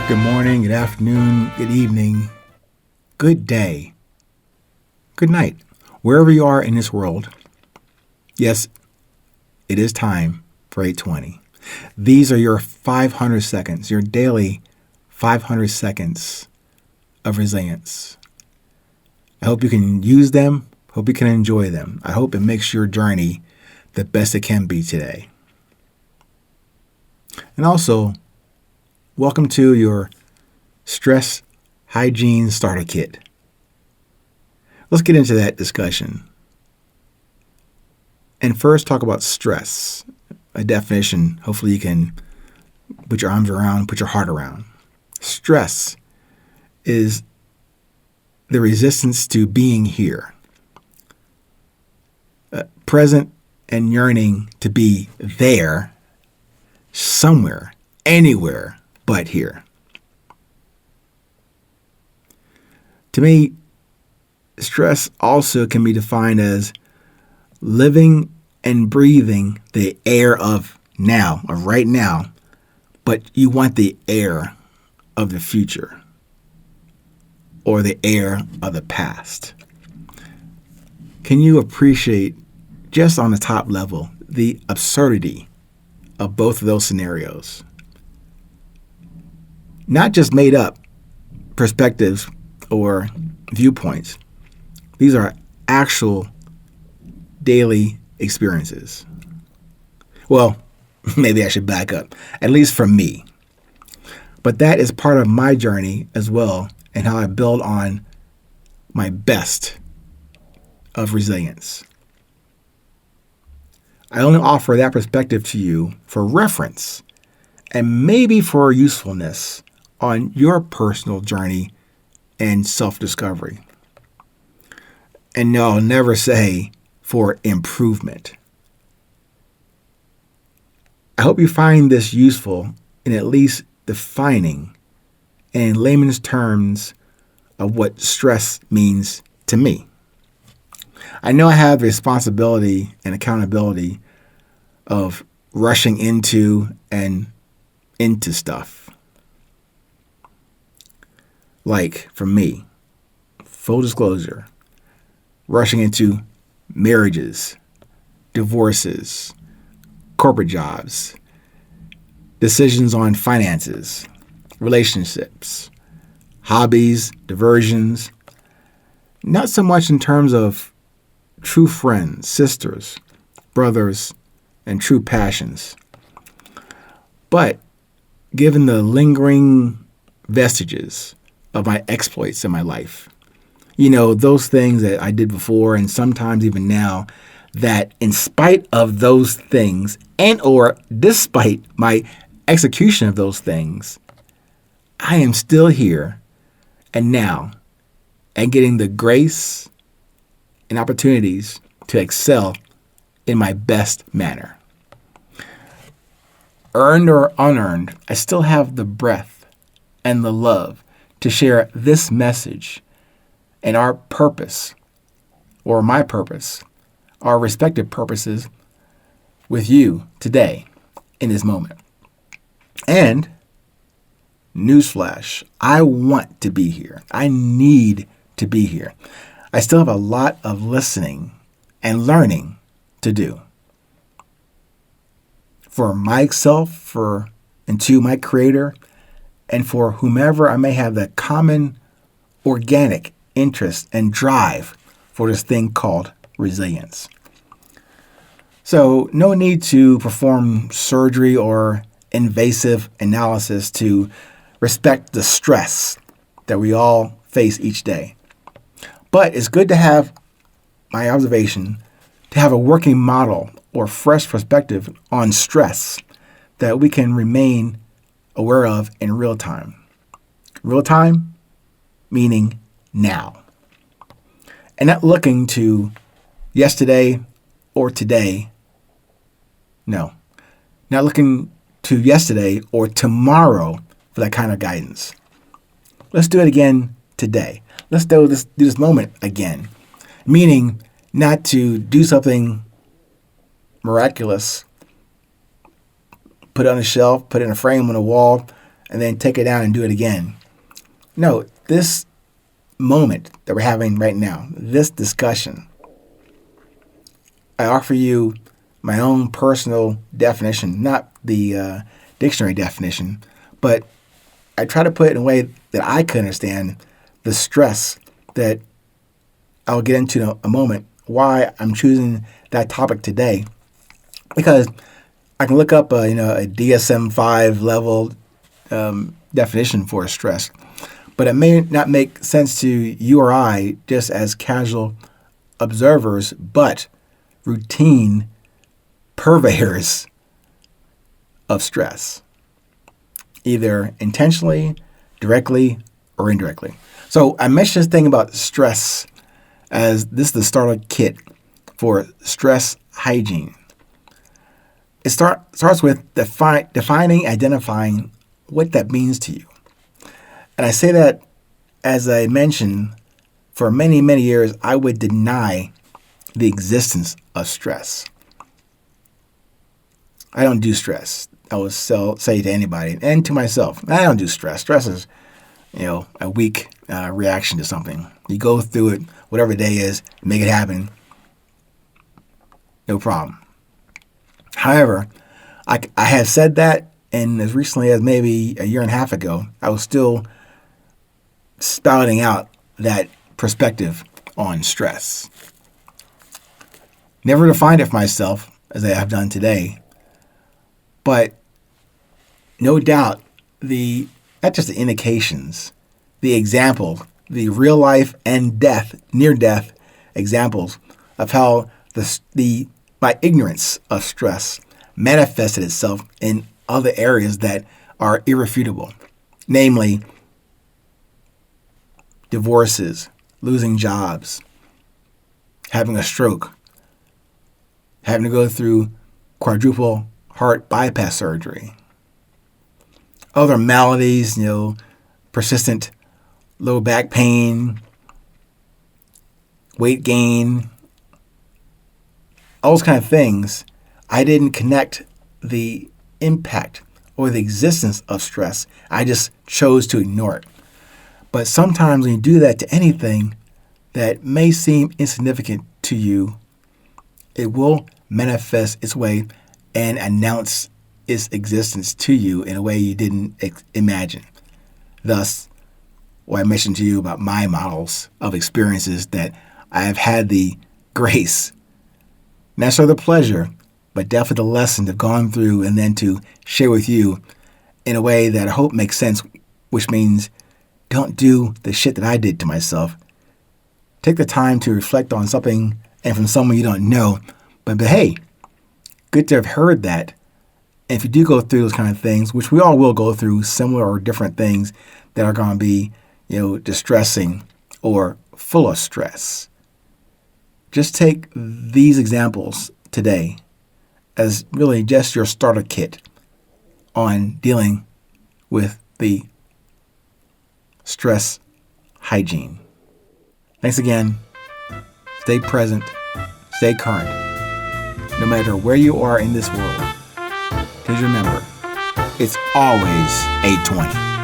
Good morning, good afternoon, good evening, good day, good night. Wherever you are in this world, yes, it is time for 820. These are your 500 seconds, your daily 500 seconds of resilience. I hope you can use them. Hope you can enjoy them. I hope it makes your journey the best it can be today. And also, welcome to your stress hygiene starter kit. Let's get into that discussion. And first, talk about stress. A definition, hopefully, you can put your arms around, put your heart around. Stress is the resistance to being here, present and yearning to be there, somewhere, anywhere but here. To me, stress also can be defined as living and breathing the air of now, of right now, but you want the air of the future or the air of the past. Can you appreciate, just on the top level, the absurdity of both of those scenarios? Not just made up perspectives or viewpoints. These are actual daily experiences. Well, maybe I should back up, at least for me. But that is part of my journey as well, and how I build on my best of resilience. I only offer that perspective to you for reference and maybe for usefulness on your personal journey and self-discovery. And no, I'll never say for improvement. I hope you find this useful in at least defining, in layman's terms, of what stress means to me. I know I have the responsibility and accountability of rushing into stuff. Like, for me, full disclosure, rushing into marriages, divorces, corporate jobs, decisions on finances, relationships, hobbies, diversions, not so much in terms of true friends, sisters, brothers, and true passions, but given the lingering vestiges of my exploits in my life. You know, those things that I did before and sometimes even now, that in spite of those things and or despite my execution of those things, I am still here and now and getting the grace and opportunities to excel in my best manner. Earned or unearned, I still have the breath and the love to share this message and our purpose, or my purpose, our respective purposes, with you today in this moment. And, newsflash, I want to be here. I need to be here. I still have a lot of listening and learning to do. For myself, and to my Creator, and for whomever I may have the common organic interest and drive for this thing called resilience. So no need to perform surgery or invasive analysis to respect the stress that we all face each day. But it's good to have my observation, to have a working model or fresh perspective on stress that we can remain aware of in real time. Real time meaning now. And not looking to yesterday or today. No, not looking to yesterday or tomorrow for that kind of guidance. Let's do it again today. Let's do this moment again. Meaning not to do something miraculous, put it on a shelf, put it in a frame on a wall, and then take it down and do it again. No, this moment that we're having right now, this discussion, I offer you my own personal definition, not the dictionary definition, but I try to put it in a way that I can understand the stress that I'll get into in a moment, why I'm choosing that topic today. Because I can look up a DSM-5 level definition for stress, but it may not make sense to you or I just as casual observers, but routine purveyors of stress, either intentionally, directly, or indirectly. So I mentioned this thing about stress as this is the starter kit for stress hygiene. It starts with defining, identifying what that means to you. And I say that, as I mentioned, for many, many years, I would deny the existence of stress. I don't do stress. I would say to anybody and to myself, I don't do stress. Stress is, a weak reaction to something. You go through it, whatever the day is, make it happen. No problem. However, I have said that, and as recently as maybe a year and a half ago, I was still spouting out that perspective on stress. Never defined it for myself as I have done today, but no doubt not just the indications, the example, the real life and near death examples of how my ignorance of stress manifested itself in other areas that are irrefutable, namely divorces, losing jobs, having a stroke, having to go through quadruple heart bypass surgery, other maladies, persistent low back pain, weight gain, all those kind of things. I didn't connect the impact or the existence of stress. I just chose to ignore it. But sometimes when you do that to anything that may seem insignificant to you, it will manifest its way and announce its existence to you in a way you didn't imagine. Thus, what I mentioned to you about my models of experiences that I have had the grace, not necessarily the pleasure, but definitely the lesson to have gone through and then to share with you in a way that I hope makes sense, which means don't do the shit that I did to myself. Take the time to reflect on something and from someone you don't know, but hey, good to have heard that. And if you do go through those kind of things, which we all will go through similar or different things that are going to be, distressing or full of stress, just take these examples today as really just your starter kit on dealing with the stress hygiene. Thanks again. Stay present. Stay current. No matter where you are in this world, please remember, it's always 8:20.